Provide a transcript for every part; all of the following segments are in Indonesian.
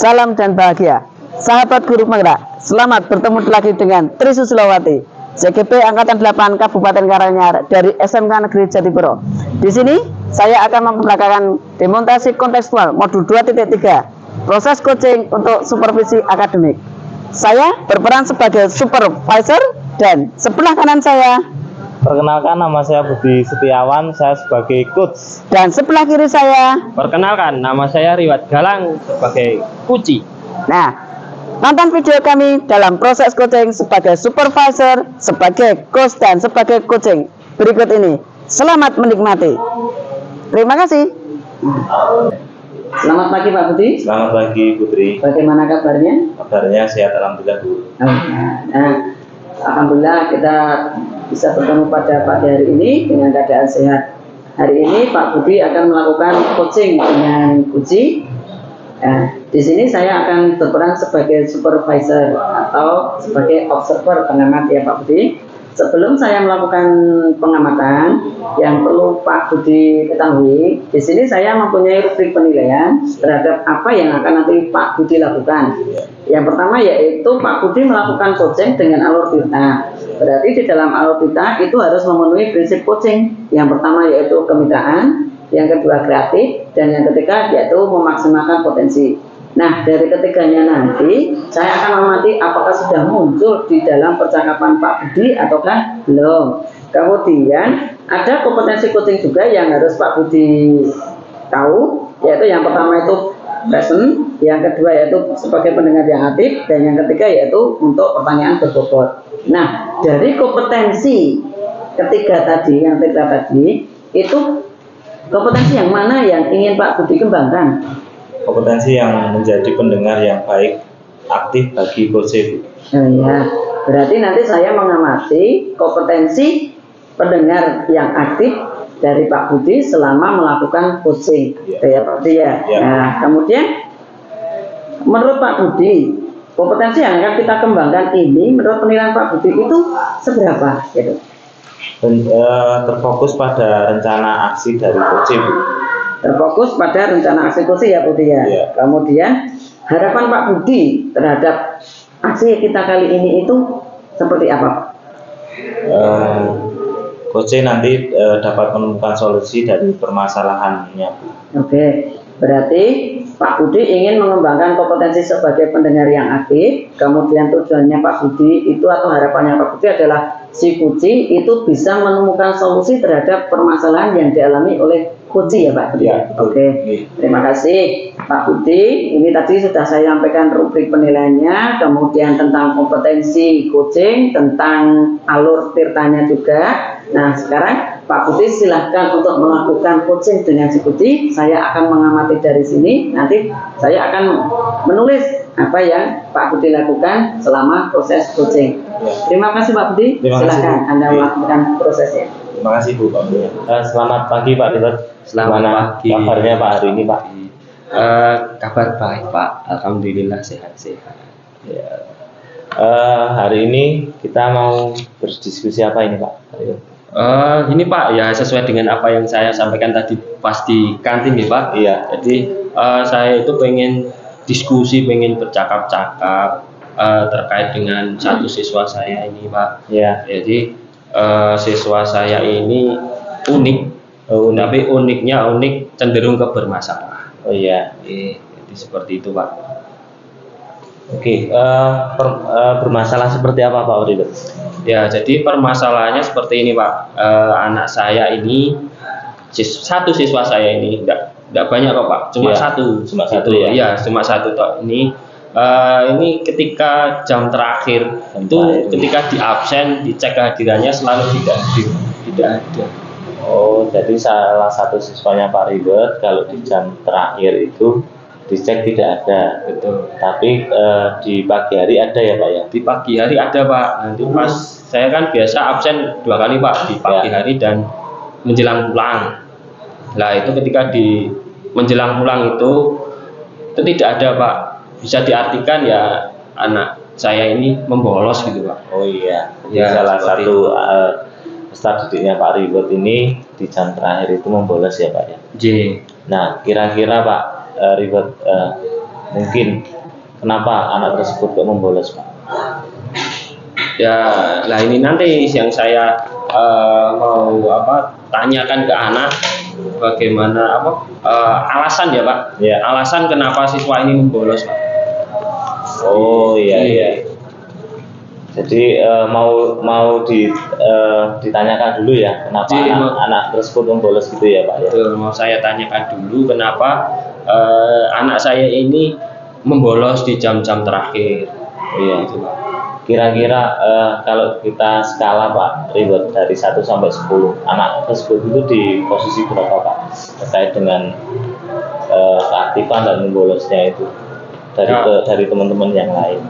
salam dan bahagia. Sahabat guru penggerak, selamat bertemu lagi dengan Tri Susilowati, CGP Angkatan 8 Kabupaten Karanganyar dari SMK Negeri Jatipuro. Di sini saya akan memperagakan demonstrasi kontekstual modul 2.3, proses coaching untuk supervisi akademik. Saya berperan sebagai supervisor dan sebelah kanan saya, perkenalkan, nama saya Budi Setiawan, saya sebagai coach. dan sebelah kiri saya. Perkenalkan, nama saya Riwat Galang sebagai Kuci. Nah, nonton video kami dalam proses coaching sebagai supervisor, sebagai coach, dan sebagai coaching berikut ini. Selamat menikmati. Terima kasih. Selamat pagi Pak Budi. Selamat pagi Putri. Bagaimana kabarnya? Kabarnya sehat, alhamdulillah Bu. Nah, alhamdulillah kita bisa bertemu pada pagi hari ini dengan keadaan sehat. Hari ini Pak Budi akan melakukan coaching dengan Kuci. Nah, di sini saya akan berperan sebagai supervisor atau sebagai observer pengamat ya Pak Budi. Sebelum saya melakukan pengamatan, yang perlu Pak Budi ketahui, di sini saya mempunyai rubrik penilaian terhadap apa yang akan nanti Pak Budi lakukan. Yang pertama yaitu Pak Budi melakukan coaching dengan alur pita. Berarti di dalam alur pita itu harus memenuhi prinsip coaching. Yang pertama yaitu kemitraan, yang kedua kreatif, dan yang ketiga yaitu memaksimalkan potensi. Nah, dari ketiganya nanti saya akan mengamati apakah sudah muncul di dalam percakapan Pak Budi ataukah belum. Kemudian ada kompetensi coaching juga yang harus Pak Budi tahu, yaitu yang pertama itu present, yang kedua yaitu sebagai pendengar yang aktif, dan yang ketiga yaitu untuk pertanyaan berbobot. Nah, dari kompetensi ketiga tadi, yang tiga tadi, itu kompetensi yang mana yang ingin Pak Budi kembangkan? Kompetensi yang menjadi pendengar yang baik, aktif bagi coaching. Oh ya, berarti nanti saya mengamati kompetensi pendengar yang aktif dari Pak Budi selama melakukan coaching, ya Pak Budi ya. Nah, kemudian menurut Pak Budi, kompetensi yang akan kita kembangkan ini, menurut penilaian Pak Budi itu seberapa? Gitu. Terfokus pada rencana aksi dari coaching. Terfokus pada rencana aksi coaching ya Budi ya. Kemudian harapan Pak Budi terhadap aksi kita kali ini itu seperti apa? Coaching nanti dapat menemukan solusi dari permasalahannya. Oke, berarti Pak Budi ingin mengembangkan kompetensi sebagai pendengar yang aktif. Kemudian tujuannya Pak Budi itu atau harapannya Pak Budi adalah si Kuci itu bisa menemukan solusi terhadap permasalahan yang dialami oleh Kuci ya Pak Budi. Ya, oke, terima kasih Pak Budi. Ini tadi sudah saya sampaikan rubrik penilaiannya, kemudian tentang kompetensi coaching, tentang alur tirtanya juga. Nah, sekarang Pak Budi silahkan untuk melakukan coaching dengan si Kuci. Saya akan mengamati dari sini. Nanti saya akan menulis apa yang Pak Budi lakukan selama proses coaching. Terima kasih Pak Budi. Silahkan Anda melakukan prosesnya. Terima kasih Bu. Selamat pagi Pak Riwat. Selamat pagi. Kabarnya Pak hari ini Pak? Kabar baik Pak, alhamdulillah sehat-sehat. Ya. Hari ini kita mau berdiskusi apa ini Pak? Ini Pak ya sesuai dengan apa yang saya sampaikan tadi pas di kantin ya Pak. Iya. Jadi saya itu pengen diskusi, pengen bercakap-cakap terkait dengan satu siswa saya ini Pak. Iya. Jadi siswa saya ini unik. Tapi uniknya cenderung ke bermasalah. Oh iya. Jadi seperti itu Pak. Oke. Bermasalah seperti apa Pak Ridho? Ya, jadi permasalahannya seperti ini Pak. Anak saya ini satu siswa saya ini tidak banyak kok Pak, cuma satu. Cuma satu ya? Iya, cuma satu toh. Ini ketika jam terakhir ketika di absen dicek kehadirannya selalu tidak ada. Oh, jadi salah satu siswanya Pak Ridho kalau di jam terakhir itu dicek tidak ada. Betul. Tapi di pagi hari ada ya Pak ya? Di pagi hari ada Pak. Nanti pas saya kan biasa absen 2 kali Pak, di pagi hari dan menjelang pulang. Nah itu ketika di menjelang pulang itu tidak ada Pak. Bisa diartikan ya anak saya ini membolos gitu Pak. Oh iya. Jadi Ya, salah seperti satu peserta didiknya Pak Ridho ini di jam terakhir itu membolos ya Pak ya? J. Nah kira-kira Pak Ridho mungkin kenapa anak tersebut kok membolos, Pak? Ya, lah ini nanti yang saya mau tanyakan ke anak bagaimana alasan ya Pak, Ya. alasan kenapa siswa ini membolos Pak. Oh iya. Jadi ditanyakan dulu ya kenapa anak tersebut membolos gitu ya Pak ya. Betul, mau saya tanyakan dulu kenapa anak saya ini membolos di jam-jam terakhir. Iya. Gitu, Pak. Kira-kira kalau kita skala Pak Ribet dari 1 sampai 10, anak tersebut itu di posisi berapa Pak terkait dengan keaktifan dan membolosnya itu dari teman-teman yang lain?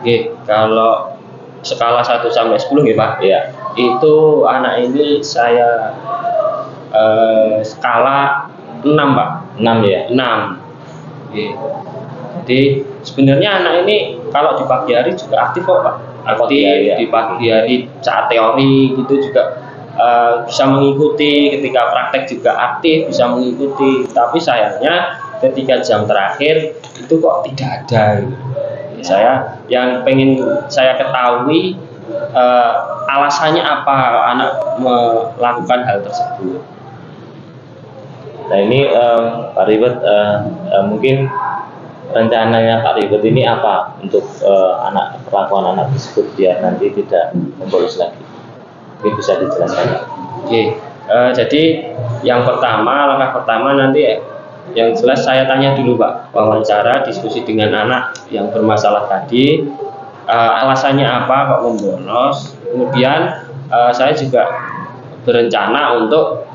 Oke, kalau skala 1 sampai 10 ya Pak. Iya. Itu anak ini saya skala 6 Pak. 6 ya? 6. Oke. Jadi sebenarnya anak ini kalau di pagi hari juga aktif kok Pak. Aktif di pagi hari saat teori gitu juga bisa mengikuti, ketika praktek juga aktif bisa mengikuti. Tapi sayangnya ketika jam terakhir itu kok tidak ada gitu. Saya yang pengen saya ketahui alasannya apa anak melakukan hal tersebut. Nah ini Pak Ribet mungkin rencananya Pak Ribet ini apa untuk perlakuan anak tersebut biar nanti tidak membolos lagi? Mungkin bisa dijelaskan Pak. Oke, jadi yang langkah pertama nanti yang jelas saya tanya dulu Pak, wawancara diskusi dengan anak yang bermasalah tadi, alasannya apa kok membolos. Kemudian saya juga berencana untuk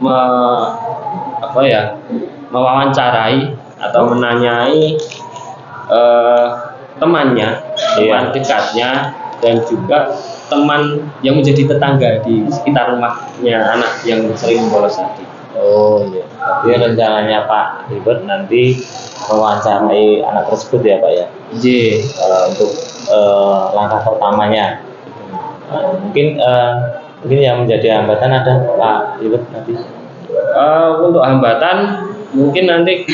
mewawancarai atau menanyai temannya, teman dekatnya, dan juga teman yang menjadi tetangga di sekitar rumahnya anak yang sering membolos tadi. Oh iya. Jadi rencananya Pak Ribet nanti mewawancarai anak tersebut ya Pak ya. Iya. Untuk langkah pertamanya. Mungkin yang menjadi hambatan ada Pak Ribet nanti. Untuk hambatan mungkin nanti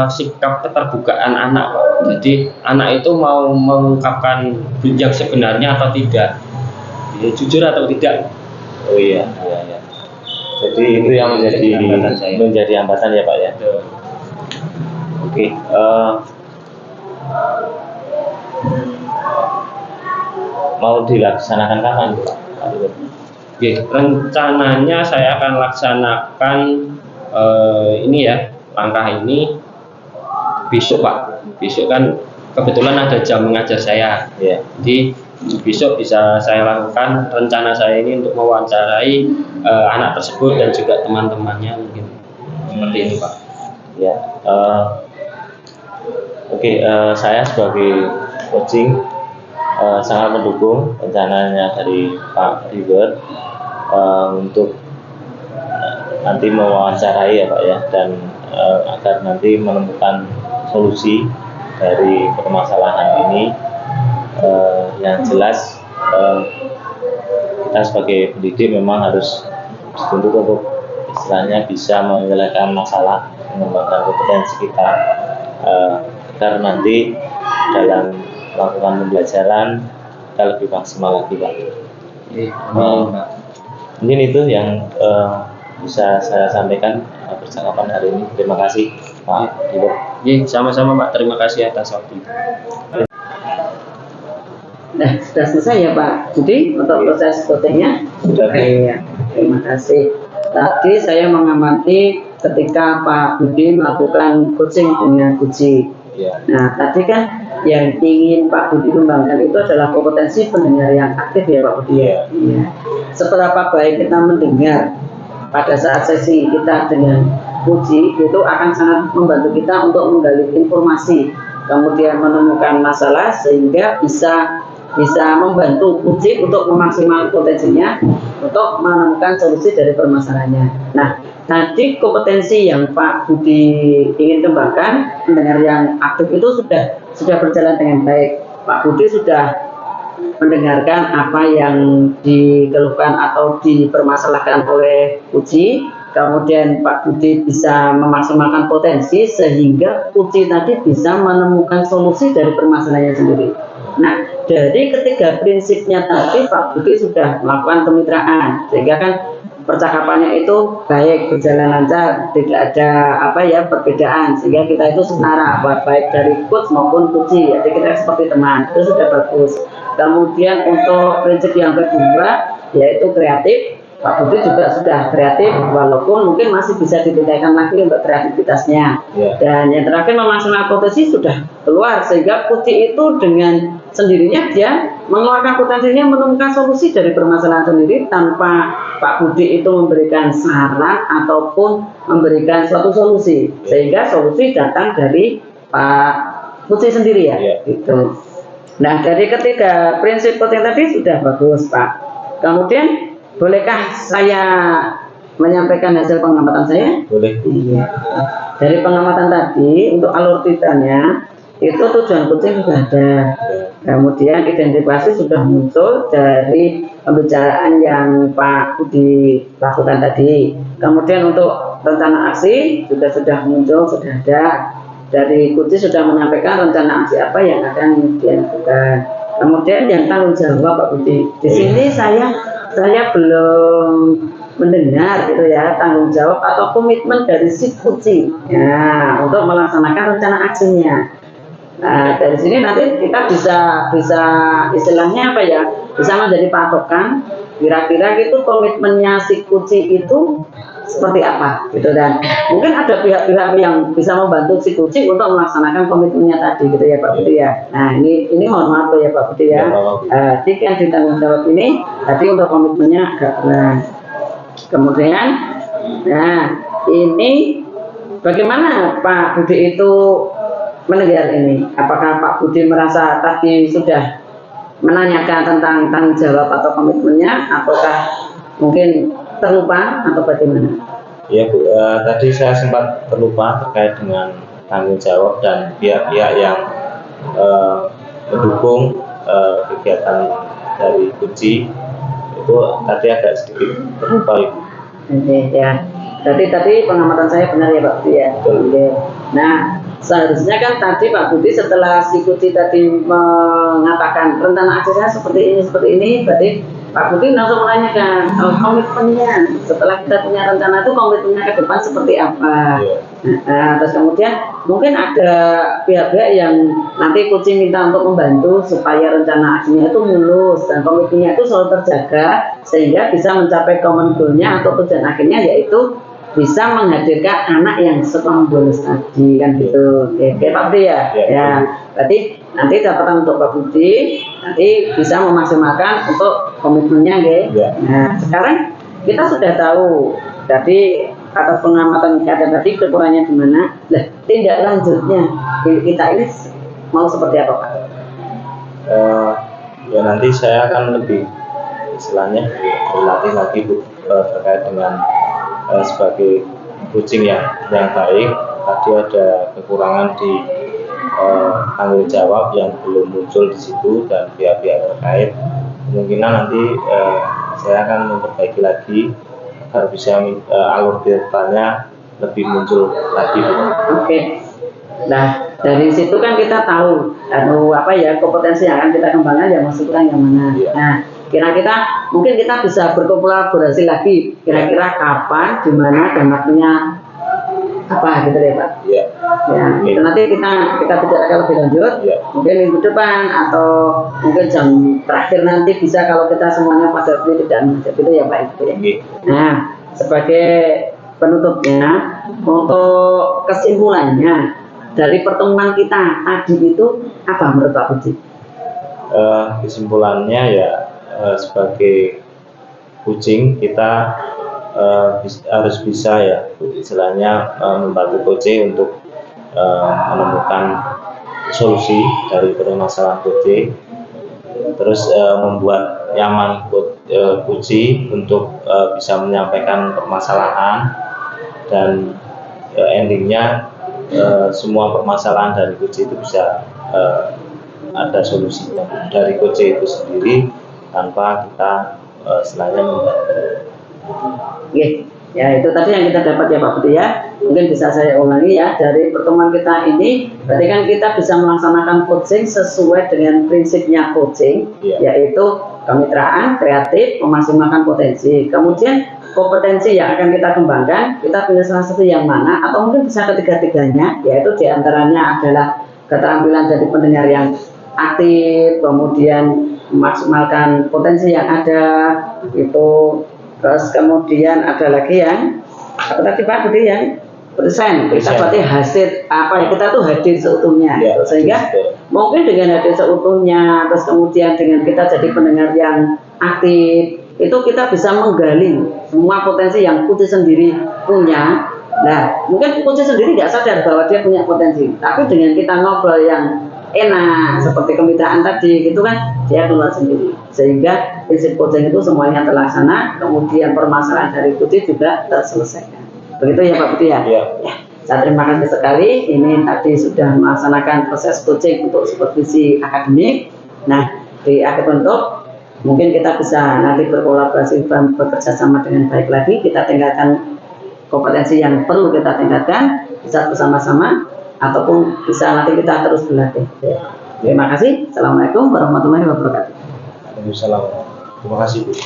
sikap keterbukaan anak Pak. Jadi anak itu mau mengungkapkan yang sebenarnya atau tidak, ya, jujur atau tidak. Oh iya. Jadi itu yang menjadi hambatan ya Pak ya. Oke. Mau dilaksanakan kapan Pak? Oke, rencananya saya akan laksanakan langkah ini besok Pak. Besok kan kebetulan ada jam mengajar saya. Yeah. Jadi besok bisa saya lakukan rencana saya ini untuk mewawancarai anak tersebut dan juga teman-temannya mungkin seperti ini Pak. Ya. Oke, saya sebagai coaching sangat mendukung rencananya dari Pak Ribet untuk nanti mewawancarai ya Pak ya, dan agar nanti menemukan solusi dari permasalahan ini. Yang jelas kita sebagai pendidik memang harus dituntut untuk istilahnya bisa menyelesaikan masalah, mengembangkan kompetensi kita agar nanti dalam melakukan pembelajaran kita lebih maksimal lagi Pak. Mungkin itu yang bisa saya sampaikan percakapan hari ini. Terima kasih Pak Ribet. Sama-sama Pak, terima kasih atas waktu itu. Nah, sudah selesai ya Pak. Jadi untuk proses coachingnya Sudah. Ya, terima kasih. Tadi saya mengamati ketika Pak Budi melakukan coaching dengan Guci. Ya. Nah, tadi kan yang ingin Pak Budi kembangkan itu adalah kompetensi pendengar yang aktif ya Pak Budi. Iya. Iya. Seberapa baik kita mendengar pada saat sesi kita dengan Guci, itu akan sangat membantu kita untuk menggali informasi, kemudian menemukan masalah sehingga bisa membantu Uci untuk memaksimalkan potensinya untuk menemukan solusi dari permasalahannya. Nah, tadi kompetensi yang Pak Budi ingin kembangkan, mendengar yang aktif itu sudah berjalan dengan baik. Pak Budi sudah mendengarkan apa yang dikeluhkan atau dipermasalahkan oleh Uci, kemudian Pak Budi bisa memaksimalkan potensi sehingga Kuci tadi bisa menemukan solusi dari permasalahannya sendiri. Nah, dari ketiga prinsipnya tadi Pak Budi sudah melakukan kemitraan, sehingga kan percakapannya itu baik, berjalan lancar, tidak ada perbedaan, sehingga kita itu setara, baik dari coach maupun Kuci, jadi kita seperti teman, itu sudah bagus. Kemudian untuk prinsip yang kedua yaitu kreatif, Pak Budi juga sudah kreatif, walaupun mungkin masih bisa ditingkatkan lagi untuk kreativitasnya. Dan yang terakhir memaksimalkan potensi sudah keluar, sehingga Kuci itu dengan sendirinya dia mengeluarkan potensinya, menemukan solusi dari permasalahan sendiri tanpa Pak Budi itu memberikan saran ataupun memberikan suatu solusi, sehingga solusi datang dari Pak Kuci sendiri ya. Gitu. Nah, dari ketiga prinsip coaching tadi sudah bagus Pak. Kemudian bolehkah saya menyampaikan hasil pengamatan saya? Boleh. Iya. Dari pengamatan tadi untuk alur titanya itu tujuan coaching sudah ada. Kemudian identifikasi sudah muncul dari pembicaraan yang Pak Budi lakukan tadi. Kemudian untuk rencana aksi juga sudah muncul, sudah ada. Dari Kuti sudah menyampaikan rencana aksi apa yang akan dilakukan. Kemudian yang tanggung jawab Pak Budi. Di sini saya belum mendengar gitu ya, tanggung jawab atau komitmen dari si Kuti ya untuk melaksanakan rencana aksinya. Nah, dari sini nanti kita bisa istilahnya apa ya, bisa menjadi patokan kira-kira gitu komitmennya si Kuci itu seperti apa gitu, dan mungkin ada pihak-pihak yang bisa membantu si Kuci untuk melaksanakan komitmennya tadi gitu ya Pak Budi ya. Nah ini mohon maaf ya Pak Budi ya, tadi yang ditanggung jawab ini tadi untuk komitmennya agak kurang. Kemudian nah ini bagaimana Pak Budi itu mendengar ini, apakah Pak Budi merasa tadi sudah menanyakan tentang tanggung jawab atau komitmennya, ataukah mungkin terlupa atau bagaimana? Ya Bu, tadi saya sempat terlupa terkait dengan tanggung jawab dan pihak-pihak yang mendukung kegiatan dari Kuci itu tadi agak sedikit terlupa Ibu. Oke ya, tadi pengamatan saya benar ya Pak Budi ya. Oke. Nah, seharusnya kan tadi Pak Budi setelah si Kuci tadi mengatakan rencana aksinya seperti ini, berarti Pak Budi langsung menanyakan komitmennya setelah kita punya rencana itu komitmennya ke depan seperti apa. Nah, terus kemudian mungkin ada pihak-pihak yang nanti Kuci minta untuk membantu supaya rencana aksinya itu mulus dan komitmennya itu selalu terjaga sehingga bisa mencapai common goal-nya atau tujuan akhirnya yaitu bisa menghadirkan anak yang setelah bolos tadi kan gitu. Oke Pak Budi ya. Ya, berarti nanti catatan untuk Pak Budi nanti bisa memaksimalkan untuk komitmennya ya. Nah, sekarang kita sudah tahu tadi atas pengamatan keadaan tadi kekurangannya di mana. Lah, tindak lanjutnya kita ini mau seperti apa Pak? Ya nanti saya akan lebih istilahnya berlatih lagi Bu, terkait dengan sebagai coaching yang baik. Tadi ada kekurangan di tanggung jawab yang belum muncul di situ dan pihak-pihak terkait. Kemungkinan nanti saya akan memperbaiki lagi agar bisa alur depannya lebih muncul lagi. Oke. Nah, dari situ kan kita tahu kompetensi yang akan kita kembangkan yang masuk yang mana. Nah, kira-kira mungkin kita bisa berkolaborasi lagi kira-kira kapan, di mana, dan waktunya apa gitu ya Pak. Ya, itu nanti kita bicarakan lebih lanjut. Mungkin minggu depan atau mungkin jam terakhir nanti bisa kalau kita semuanya pada tidak menjadi itu ya Pak itu ya. Nah, sebagai penutupnya untuk kesimpulannya dari pertemuan kita tadi itu apa menurut Pak Budi? Kesimpulannya ya sebagai coaching kita harus bisa ya istilahnya membantu coaching untuk menemukan solusi dari permasalahan coaching, terus membuat nyaman coaching untuk bisa menyampaikan permasalahan dan endingnya semua permasalahan dari coaching itu bisa ada solusinya dari coaching itu sendiri tanpa kita selain membantu. Oke, Ya, itu tadi yang kita dapat ya Pak Budi ya. Mungkin bisa saya ulangi ya, dari pertemuan kita ini berarti kan kita bisa melaksanakan coaching sesuai dengan prinsipnya coaching, yaitu kemitraan, kreatif, memaksimalkan potensi. Kemudian kompetensi yang akan kita kembangkan, kita pilih salah satu yang mana, atau mungkin bisa ketiga-tiganya, yaitu diantaranya adalah keterampilan jadi pendengar yang aktif, kemudian memaksimalkan potensi yang ada, itu. Terus kemudian ada lagi yang apa tadi Pak Budi yang persen, kita berarti hasil apa ya, kita tuh hadir seutuhnya, Ya, sehingga mungkin dengan hadir seutuhnya, terus kemudian dengan kita jadi pendengar yang aktif, itu kita bisa menggali semua potensi yang Kuci sendiri punya. Nah, mungkin Kuci sendiri nggak sadar bahwa dia punya potensi, tapi dengan kita ngobrol yang enak seperti kemitraan tadi, gitu kan, dia keluar sendiri, sehingga prinsip coaching itu semuanya terlaksana, kemudian permasalahan dari Kuci juga terselesaikan. Begitu ya Pak Budi ya? Iya. Ya, saya terima kasih sekali. Ini tadi sudah melaksanakan proses coaching untuk supervisi akademik. Nah, di akhir untuk mungkin kita bisa nanti berkolaborasi dan bekerja sama dengan baik lagi. Kita tingkatkan kompetensi yang perlu kita tingkatkan, bisa bersama-sama, ataupun bisa nanti kita terus berlatih. Terima kasih. Assalamualaikum warahmatullahi wabarakatuh. Waalaikumsalam. Terima kasih Bu.